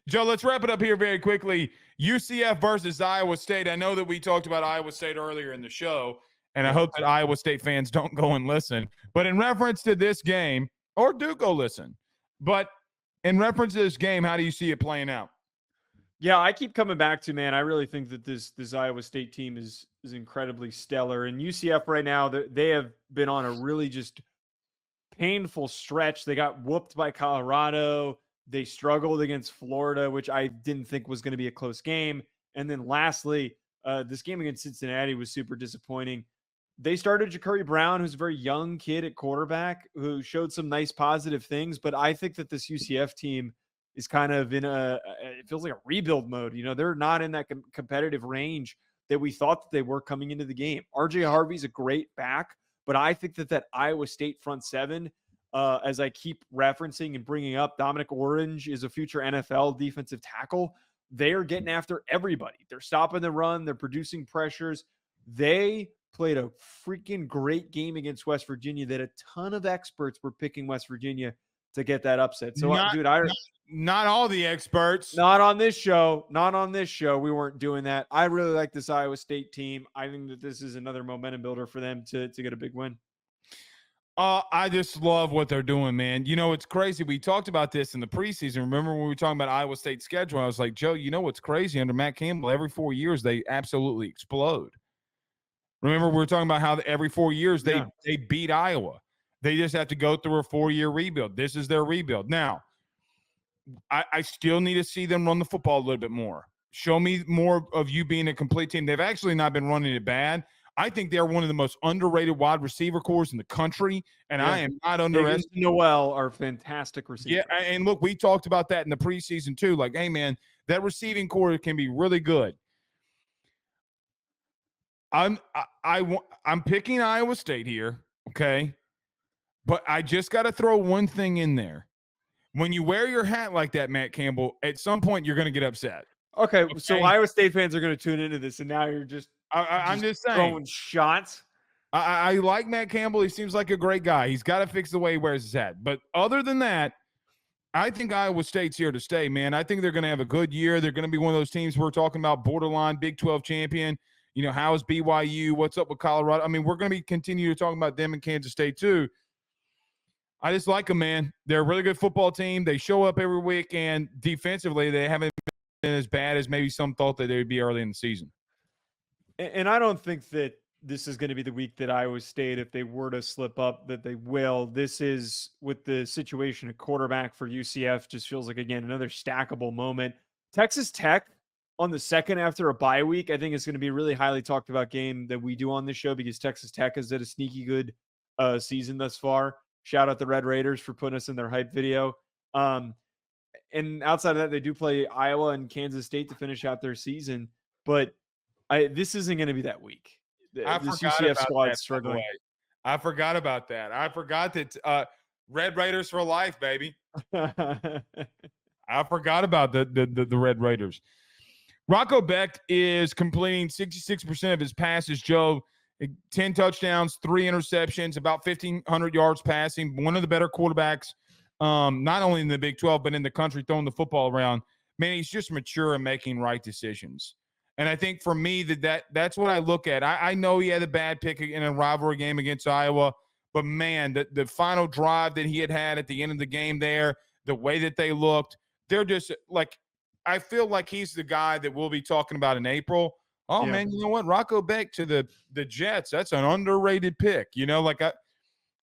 Joe, let's wrap it up here very quickly. UCF versus Iowa State. I know that we talked about Iowa State earlier in the show, and I hope that Iowa State fans don't go and listen. But in reference to this game, or do go listen, but in reference to this game, how do you see it playing out? Yeah, I keep coming back to, man, I really think that this Iowa State team is incredibly stellar. And UCF right now, they have been on a really just painful stretch. They got whooped by Colorado. They struggled against Florida, which I didn't think was going to be a close game. And then lastly, this game against Cincinnati was super disappointing. They started Ja'Cory Brown, who's a very young kid at quarterback, who showed some nice positive things. But I think that this UCF team is kind of in it feels like a rebuild mode. You know, they're not in that competitive range that we thought that they were coming into the game. RJ Harvey's a great back, but I think that Iowa State front seven, as I keep referencing and bringing up, Dominic Orange is a future NFL defensive tackle. They are getting after everybody. They're stopping the run. They're producing pressures. They played a freaking great game against West Virginia that a ton of experts were picking West Virginia to get that upset. So, not all the experts. Not on this show. Not on this show. We weren't doing that. I really like this Iowa State team. I think that this is another momentum builder for them to get a big win. I just love what they're doing, man. You know, it's crazy. We talked about this in the preseason. Remember when we were talking about Iowa State's schedule? I was like, Joe, you know what's crazy? Under Matt Campbell, every 4 years, they absolutely explode. Remember we were talking about how every 4 years they beat Iowa. They just have to go through a 4-year rebuild. This is their rebuild. Now, I still need to see them run the football a little bit more. Show me more of you being a complete team. They've actually not been running it bad. I think they're one of the most underrated wide receiver corps in the country, and I am not underestimating. Noel are fantastic receivers. Yeah, and look, we talked about that in the preseason too. Like, hey, man, that receiving corps can be really good. I'm picking Iowa State here, okay? But I just got to throw one thing in there. When you wear your hat like that, Matt Campbell, at some point you're going to get upset. Okay, so Iowa State fans are going to tune into this, and now you're I'm just saying. Throwing shots. I like Matt Campbell. He seems like a great guy. He's got to fix the way he wears his hat. But other than that, I think Iowa State's here to stay, man. I think they're going to have a good year. They're going to be one of those teams we're talking about, borderline Big 12 champion. You know, how is BYU? What's up with Colorado? I mean, we're going to be continue to talk about them in Kansas State too. I just like them, man. They're a really good football team. They show up every week, and defensively, they haven't been as bad as maybe some thought that they would be early in the season. And I don't think that this is going to be the week that Iowa State, if they were to slip up, that they will. This is, with the situation at quarterback for UCF, just feels like, again, another stackable moment. Texas Tech on the second after a bye week, I think it's going to be a really highly talked about game that we do on this show, because Texas Tech has had a sneaky good season thus far. Shout out the Red Raiders for putting us in their hype video. And outside of that, they do play Iowa and Kansas State to finish out their season. But this isn't going to be that week. This UCF squad is struggling. I forgot about that. I forgot that Red Raiders for life, baby. I forgot about the Red Raiders. Rocco Becht is completing 66% of his passes, Joe. 10 touchdowns, 3 interceptions, about 1,500 yards passing. One of the better quarterbacks, not only in the Big 12, but in the country, throwing the football around. Man, he's just mature and making right decisions. And I think for me, that's what I look at. I know he had a bad pick in a rivalry game against Iowa, but, man, the final drive that he had at the end of the game there, the way that they looked, they're just like – I feel like he's the guy that we'll be talking about in April. Oh, yeah. Man, you know what? Rocco Becht to the Jets, that's an underrated pick. You know, like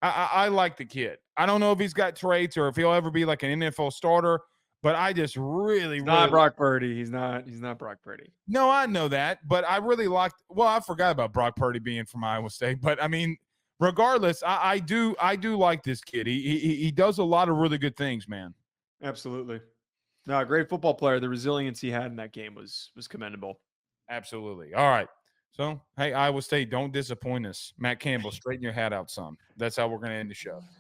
I like the kid. I don't know if he's got traits or if he'll ever be like an NFL starter, but I just really not Brock Purdy. He's not Brock Purdy. No, I know that, but I really liked – well, I forgot about Brock Purdy being from Iowa State, but, I mean, regardless, I do like this kid. He does a lot of really good things, man. Absolutely. No, a great football player. The resilience he had in that game was commendable. Absolutely. All right. So, hey, Iowa State, don't disappoint us. Matt Campbell, straighten your hat out some. That's how we're going to end the show.